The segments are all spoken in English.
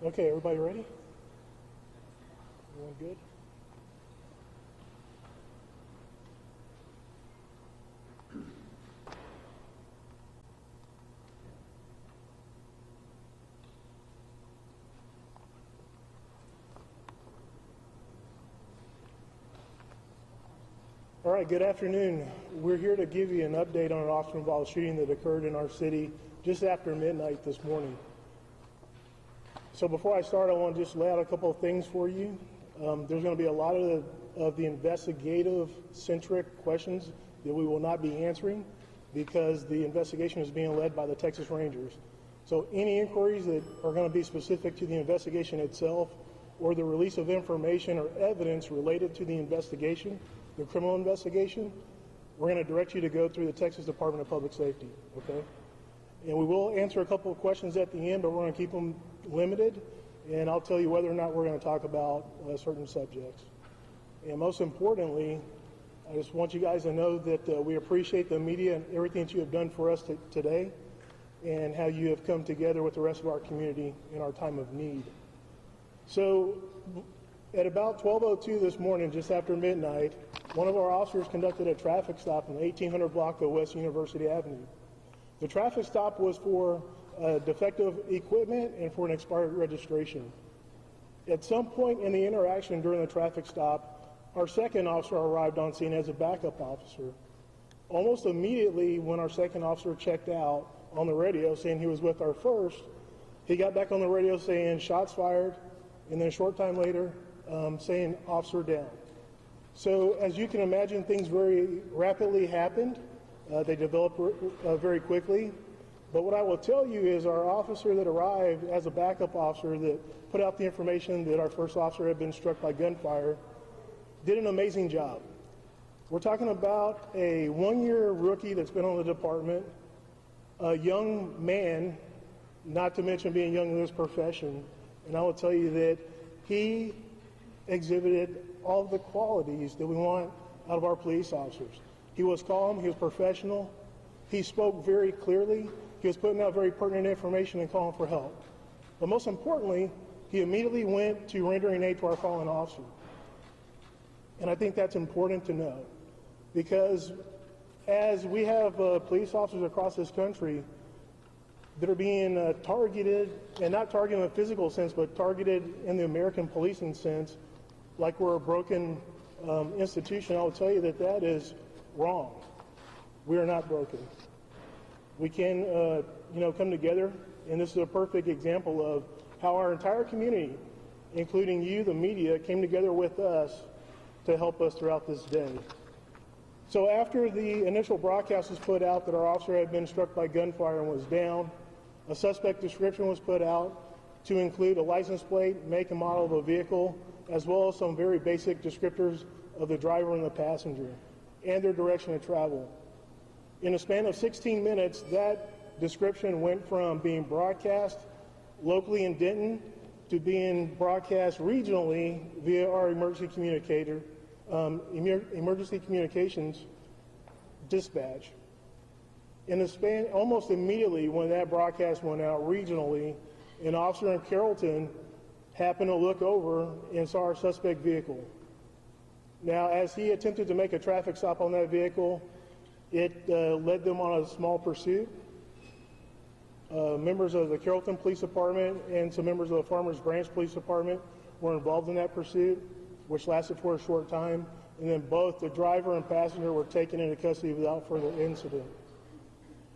Okay, everybody ready? Everyone good? All right, good afternoon. We're here to give you an update on an officer-involved shooting that occurred in our city just after midnight this morning. So before I start, I want to just lay out a couple of things for you. There's going to be a lot of the investigative-centric questions that we will not be answering because the investigation is being led by the Texas Rangers. So any inquiries that are going to be specific to the investigation itself or the release of information or evidence related to the investigation, the criminal investigation, we're going to direct you to go through the Texas Department of Public Safety, okay? And we will answer a couple of questions at the end, but we're going to keep them limited, and I'll tell you whether or not we're going to talk about certain subjects. And most importantly, I just want you guys to know that we appreciate the media and everything that you have done for us today and how you have come together with the rest of our community in our time of need. So at about 12:02 this morning, just after midnight, one of our officers conducted a traffic stop on the 1800 block of West University Avenue. The traffic stop was for defective equipment and for an expired registration. At some point in the interaction during the traffic stop, our second officer arrived on scene as a backup officer. Almost immediately when our second officer checked out on the radio saying he was with our first, he got back on the radio saying shots fired, and then a short time later saying officer down. So as you can imagine, things very rapidly happened. They developed very quickly. But what I will tell you is our officer that arrived as a backup officer that put out the information that our first officer had been struck by gunfire did an amazing job. We're talking about a one-year rookie that's been on the department, a young man, not to mention being young in this profession, and I will tell you that he exhibited all the qualities that we want out of our police officers. He was calm, he was professional, he spoke very clearly, he was putting out very pertinent information and calling for help. But most importantly, he immediately went to rendering aid to our fallen officer. And I think that's important to know because as we have police officers across this country that are being targeted, and not targeted in a physical sense, but targeted in the American policing sense, like we're a broken institution, I will tell you that that is wrong. We are not broken. We can, come together, and this is a perfect example of how our entire community, including you, the media, came together with us to help us throughout this day. So after the initial broadcast was put out that our officer had been struck by gunfire and was down, a suspect description was put out to include a license plate, make and model of a vehicle, as well as some very basic descriptors of the driver and the passenger and their direction of travel. In a span of 16 minutes, that description went from being broadcast locally in Denton to being broadcast regionally via our emergency communications dispatch. In the span, almost immediately when that broadcast went out regionally, an officer in Carrollton happened to look over and saw our suspect vehicle. Now, as he attempted to make a traffic stop on that vehicle, it led them on a small pursuit. Members of the Carrollton Police Department and some members of the Farmers Branch Police Department were involved in that pursuit, which lasted for a short time, and then both the driver and passenger were taken into custody without further incident.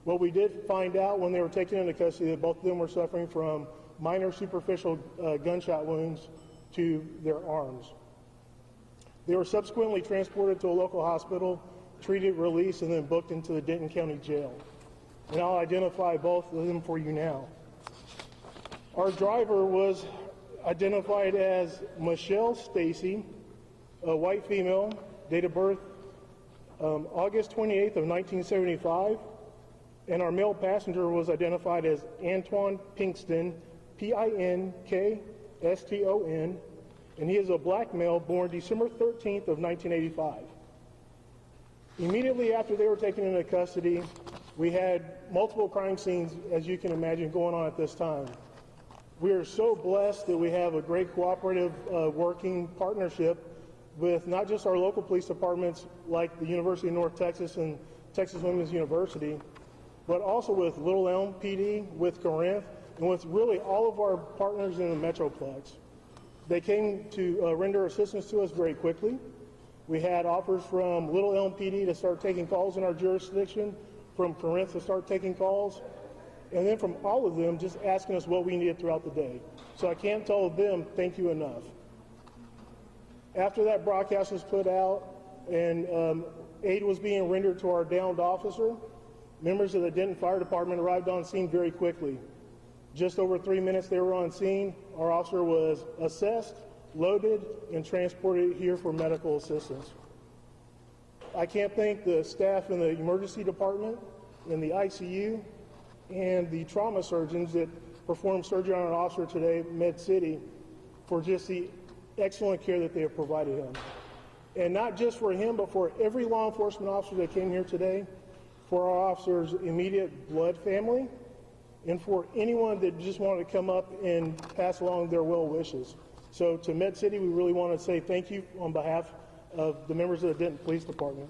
What we did find out when they were taken into custody that both of them were suffering from minor superficial gunshot wounds to their arms. They were subsequently transported to a local hospital, treated, released, and then booked into the Denton County Jail. And I'll identify both of them for you now. Our driver was identified as Michelle Stacy, a white female, date of birth August 28th of 1975, and our male passenger was identified as Antoine Pinkston, Pinkkston, and he is a black male born December 13th of 1985. Immediately after they were taken into custody, we had multiple crime scenes, as you can imagine, going on at this time. We are so blessed that we have a great cooperative working partnership with not just our local police departments like the University of North Texas and Texas Women's University, but also with Little Elm PD, with Corinth, and with really all of our partners in the Metroplex. They came to render assistance to us very quickly. We had offers from Little Elm PD to start taking calls in our jurisdiction, from Corinth to start taking calls, and then from all of them just asking us what we needed throughout the day. So I can't tell them thank you enough. After that broadcast was put out and aid was being rendered to our downed officer, members of the Denton Fire Department arrived on scene very quickly. Just over 3 minutes they were on scene. Our officer was assessed, loaded, and transported here for medical assistance. I can't thank the staff in the emergency department, in the ICU, and the trauma surgeons that performed surgery on our officer today at Med City for just the excellent care that they have provided him. And not just for him, but for every law enforcement officer that came here today, for our officer's immediate blood family, and for anyone that just wanted to come up and pass along their well wishes. So to Med City, we really want to say thank you on behalf of the members of the Denton Police Department.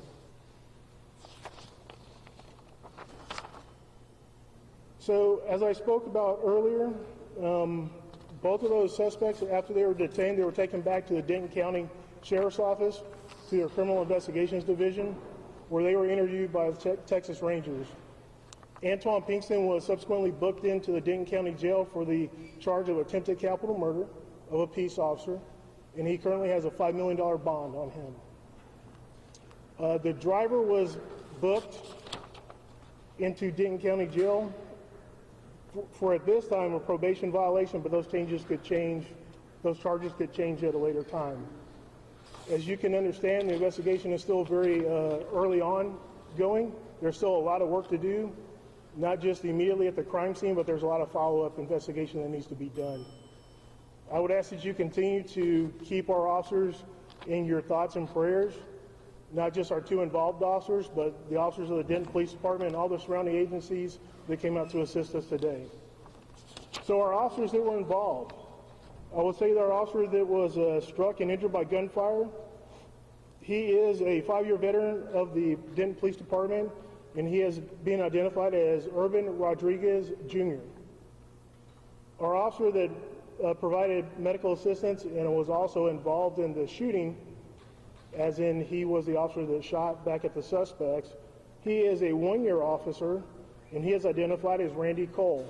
So as I spoke about earlier, both of those suspects, after they were detained, they were taken back to the Denton County Sheriff's Office, to their Criminal Investigations Division, where they were interviewed by the Texas Rangers. Antoine Pinkston was subsequently booked into the Denton County Jail for the charge of attempted capital murder of a peace officer, and he currently has a $5 million bond on him. The driver was booked into Denton County Jail for at this time a probation violation, but those charges could change at a later time. As you can understand, the investigation is still very early on going. There's still a lot of work to do, not just immediately at the crime scene, but there's a lot of follow-up investigation that needs to be done. I would ask that you continue to keep our officers in your thoughts and prayers, not just our two involved officers, but the officers of the Denton Police Department and all the surrounding agencies that came out to assist us today. So our officers that were involved, I will say that our officer that was struck and injured by gunfire, he is a 5-year veteran of the Denton Police Department, and he is being identified as Urban Rodriguez, Jr. Our officer that provided medical assistance and was also involved in the shooting, as in he was the officer that shot back at the suspects, he is a 1-year officer, and he is identified as Randy Cole.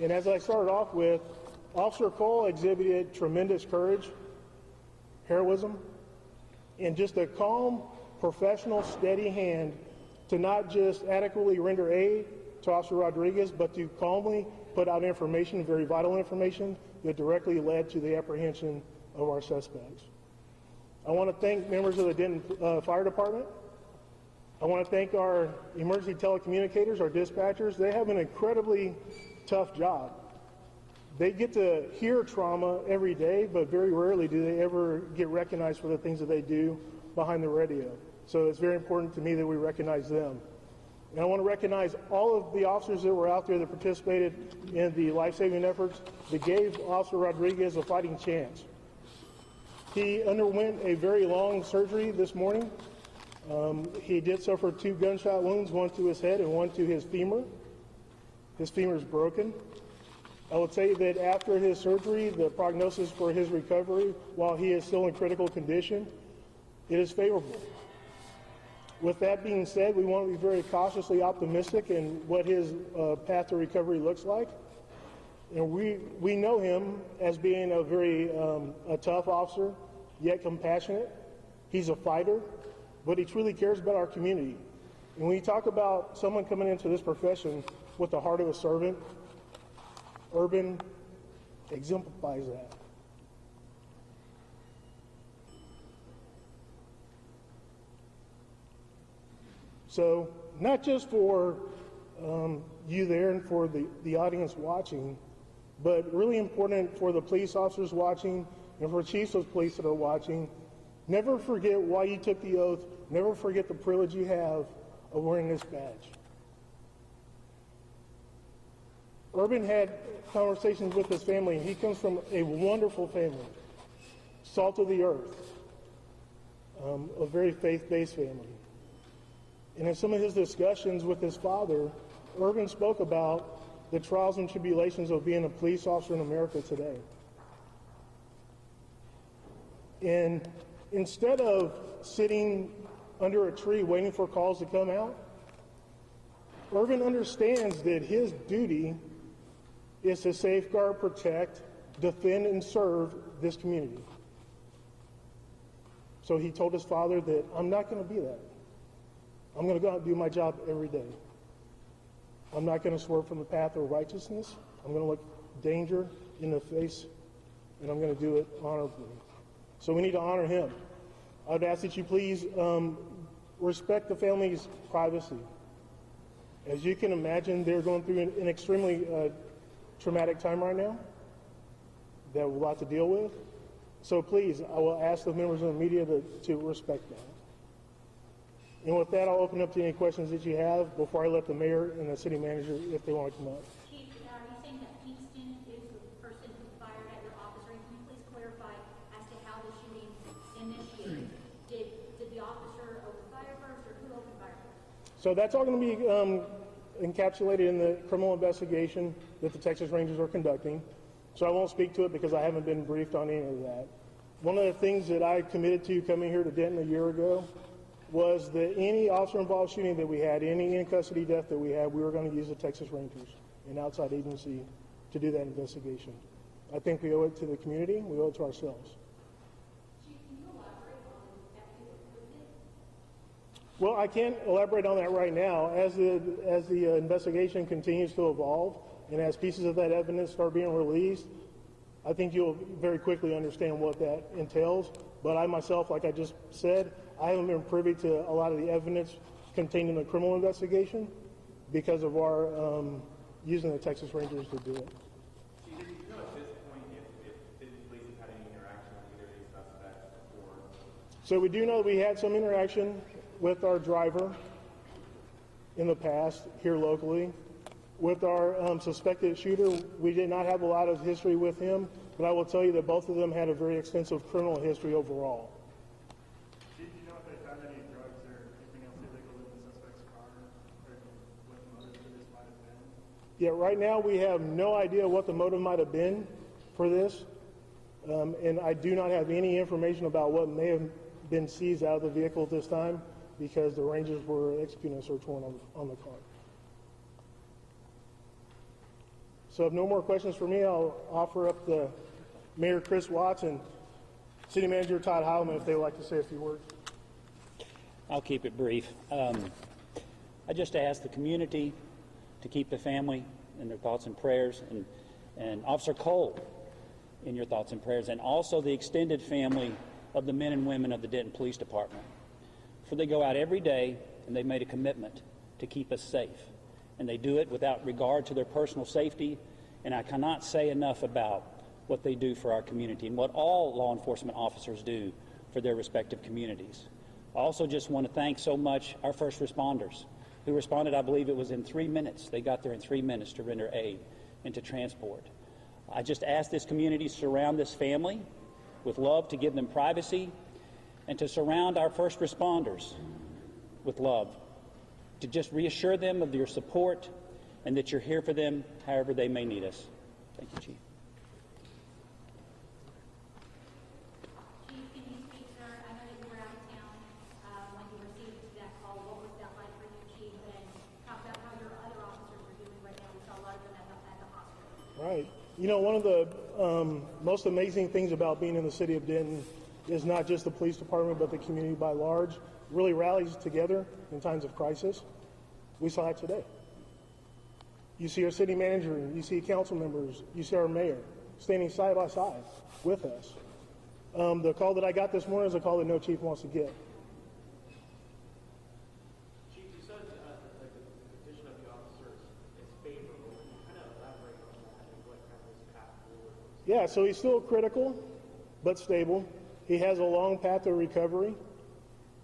And as I started off with, Officer Cole exhibited tremendous courage, heroism, and just a calm, professional, steady hand to not just adequately render aid to Officer Rodriguez, but to calmly put out information, very vital information, that directly led to the apprehension of our suspects. I want to thank members of the Denton Fire Department. I want to thank our emergency telecommunicators, our dispatchers. They have an incredibly tough job. They get to hear trauma every day, but very rarely do they ever get recognized for the things that they do behind the radio. So it's very important to me that we recognize them. And I want to recognize all of the officers that were out there that participated in the life-saving efforts that gave Officer Rodriguez a fighting chance. He underwent a very long surgery this morning. He did suffer 2 gunshot wounds, one to his head and one to his femur. His femur is broken. I would say that after his surgery, the prognosis for his recovery, while he is still in critical condition, it is favorable. With that being said, we want to be very cautiously optimistic in what his path to recovery looks like. And we know him as being a very a tough officer, yet compassionate. He's a fighter, but he truly cares about our community. And when you talk about someone coming into this profession with the heart of a servant, Urban exemplifies that. So, not just for you there and for the audience watching, but really important for the police officers watching and for chiefs of police that are watching, never forget why you took the oath, never forget the privilege you have of wearing this badge. Urban had conversations with his family. He comes from a wonderful family, salt of the earth, a very faith-based family. And in some of his discussions with his father, Urban spoke about the trials and tribulations of being a police officer in America today. And instead of sitting under a tree waiting for calls to come out, Urban understands that his duty is to safeguard, protect, defend, and serve this community. So he told his father that I'm not going to be that. I'm going to go out and do my job every day. I'm not going to swerve from the path of righteousness. I'm going to look danger in the face, and I'm going to do it honorably. So we need to honor him. I would ask that you please respect the family's privacy. As you can imagine, they're going through an extremely traumatic time right now that we'll have to deal with. So please, I will ask the members of the media to respect that. And with that, I'll open up to any questions that you have before I let the mayor and the city manager, if they want to come up. Chief, are you saying that Kingston is the person who fired at your officer? And can you please clarify as to how the shooting initiated? Did the officer open fire first, or who opened fire first? So that's all going to be encapsulated in the criminal investigation that the Texas Rangers are conducting. So I won't speak to it because I haven't been briefed on any of that. One of the things that I committed to coming here to Denton a year ago was that any officer-involved shooting that we had, any in-custody death that we had, we were going to use the Texas Rangers, an outside agency, to do that investigation. I think we owe it to the community, we owe it to ourselves. Chief, can you elaborate on active equipment? Well, I can't elaborate on that right now. As the investigation continues to evolve, and as pieces of that evidence start being released, I think you'll very quickly understand what that entails. But I myself, like I just said, I haven't been privy to a lot of the evidence contained in the criminal investigation because of our using the Texas Rangers to do it. Do you know at this point if Denton Police have had any interaction with either of these suspects before? So we do know we had some interaction with our driver in the past here locally. With our suspected shooter, we did not have a lot of history with him, but I will tell you that both of them had a very extensive criminal history overall. Did you know if they found any drugs or anything else illegal in the suspect's car, or what the motive for this might have been? Yeah, right now we have no idea what the motive might have been for this, and I do not have any information about what may have been seized out of the vehicle at this time because the Rangers were executing a search warrant on the car. So if no more questions for me, I'll offer up the Mayor Chris Watts and City Manager Todd Heilman if they would like to say a few words. I'll keep it brief. I just ask the community to keep the family in their thoughts and prayers, and Officer Cole in your thoughts and prayers, and also the extended family of the men and women of the Denton Police Department. For they go out every day and they've made a commitment to keep us safe. And they do it without regard to their personal safety, and I cannot say enough about what they do for our community and what all law enforcement officers do for their respective communities. I also just want to thank so much our first responders who responded, I believe it was in 3 minutes. They got there in 3 minutes to render aid and to transport. I just ask this community to surround this family with love, to give them privacy, and to surround our first responders with love, to just reassure them of your support and that you're here for them however they may need us. Thank you, Chief. Chief, can you speak, sir? I know that you were out of town when you received that call. What was that like for you, Chief? And talk about how your other officers are doing right now. We saw a lot of them at the hospital. Right. You know, one of the most amazing things about being in the city of Denton is not just the police department, but the community by large really rallies together in times of crisis. We saw that today. You see our city manager, you see council members, you see our mayor standing side by side with us. The call that I got this morning is a call that no chief wants to get. Chief, you said that the condition of the officers is favorable. Can you kind of elaborate on that and what kind of his path forward was? Yeah, so he's still critical, but stable. He has a long path to recovery,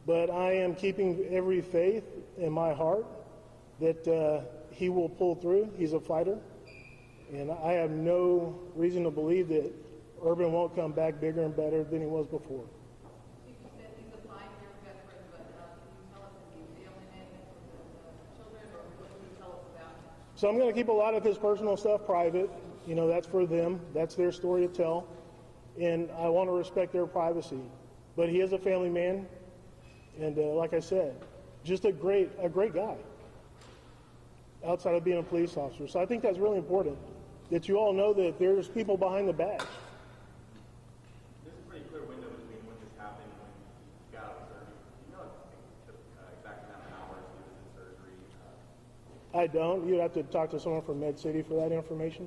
but I am keeping every faith in my heart that he will pull through. He's a fighter, And I have no reason to believe that Urban won't come back bigger and better than he was before. Chief, you said he's a 5-year veteran, but can you tell us if he's family man with children, or what can you tell us about him? So I'm going to keep a lot of his personal stuff private. You know, that's for them. That's their story to tell. And I want to respect their privacy. But he is a family man. And like I said, just a great guy outside of being a police officer. So I think that's really important, that you all know that there's people behind the badge. There's a pretty clear window between when this happened and when he got out of surgery. Do you know the exact amount of hours he was in surgery? I don't. You'd have to talk to someone from Med City for that information.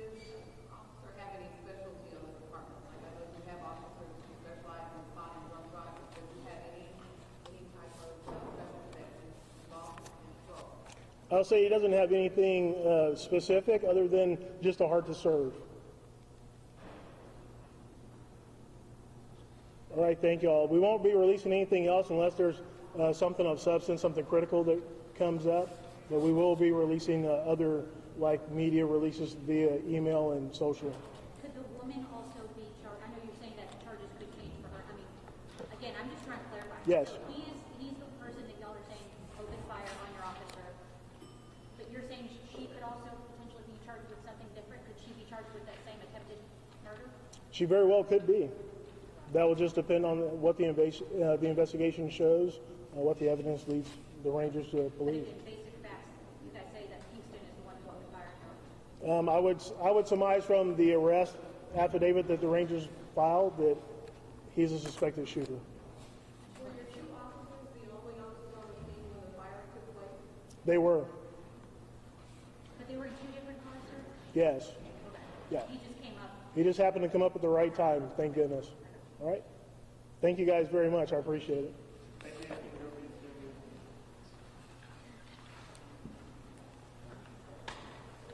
Does the officer have any specialty on the department? Like, I know you have officers who specialize in spotting drunk drivers. Does he have any type of specialty that's involved in control? I'll say he doesn't have anything specific other than just a heart to serve. All right, thank you all. We won't be releasing anything else unless there's something of substance, something critical that comes up. But we will be releasing other like media releases via email and social. Could the woman also be charged? I know you're saying that the charges could change for her. I mean, again, I'm just trying to clarify. Yes. He's the person that y'all are saying opened fire on your officer. But you're saying she could also potentially be charged with something different? Could she be charged with that same attempted murder? She very well could be. That will just depend on what the investigation shows, what the evidence leads the Rangers to But believe. in basic facts, you guys say that Houston is the one who opened fire on her. I would surmise from the arrest affidavit that the Rangers filed that he's a suspected shooter. Were your 2 officers the only officers on the scene when the fire took place? They were. But they were in 2 different cars, sir? Yes. Okay. Yeah. He just came up. He just happened to come up at the right time, thank goodness. All right? Thank you guys very much. I appreciate it.